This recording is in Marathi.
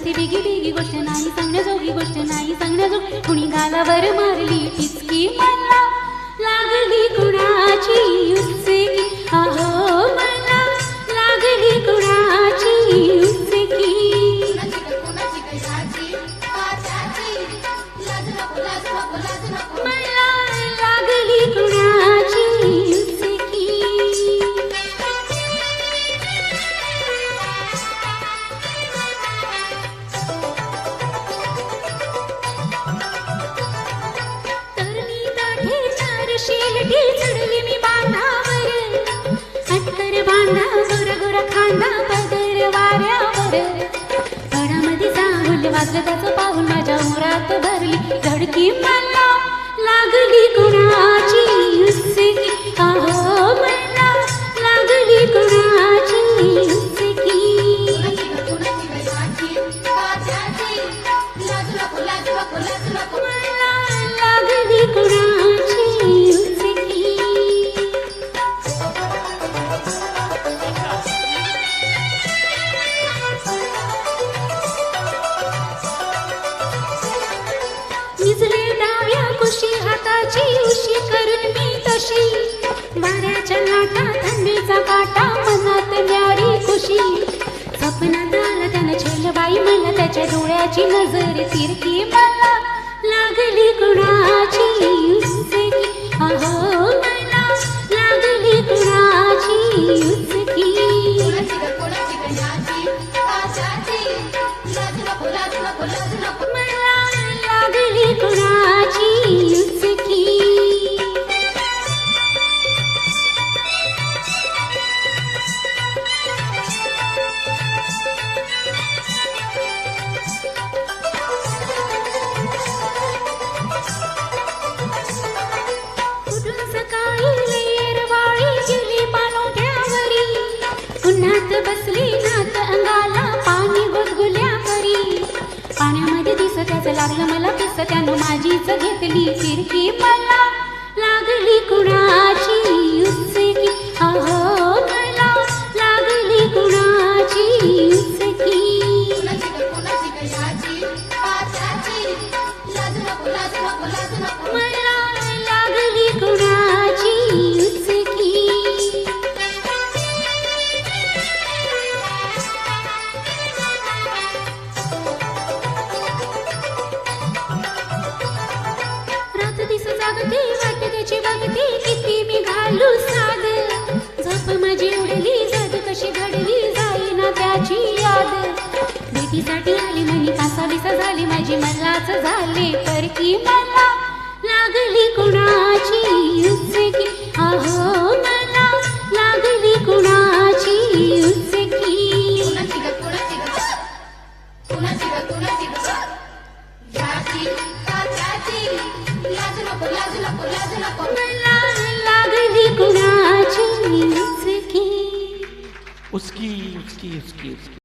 ती बिगी बिगी गोष्ट नाही सांगण्याजोगी गोष्ट नाही सांगण्याजोगी कुणी गालावर मारली टिचकी मला लागली कुणाची उसकी अहो मला लागली कुणाची उसकी मला लागली कुणाची उसकी तरणी दाढी शेलटी चढली मी बांधावर अटकर बांधा गोरा गोरा खांदा पदर वाऱ्यावर घडामध्ये जाऊन वाजलं त्याचं पाहून माझ्या उरात भरली धडकी मला लागली कुणाची उसकी अहो मला लागली कुणाची उसकी मला लागली कुणाची उसकी निजले डाव्या कुशी हाताची उशी करून मी तशी वाऱ्याच्या लाटा थंडीचा काटा मनात न्यारी खुशी सपनात आला त्यानं छेलबाई मला त्याच्या डोळ्याची नजर तिरकी मला लागली कुणाची उसकी अहो मला लागली कुणाची उसकी मला लागली कुणाची उसकी उठून सकाळी लेरवाळी गेली पाणोठ्यावरी उन्हात बसली नात अंगाला पाणी गुदगुल्या करी पाण्यामध्ये दिसत्याचं लागलं मला पिस त्यानं माझीच घेतली फिरकी मला लागली कुणाची उसकी अहो मला लागली कुणाची उसकी मला लागली कुणाची उसकी रात दिस जागती वाट त्याची बघती किती मी घालू साध झोप माझी उडली जाद कशी घडली जाईना त्याची याद भेटीसाठी आली म्हणी कासाविसा झाली माझी मलाच झाले परकी मला लागली कुणाची उसकी अहो मला लागली कुणाची उसकी मला लागली कुणाची उसकी उसकी उसकी उसकी उसकी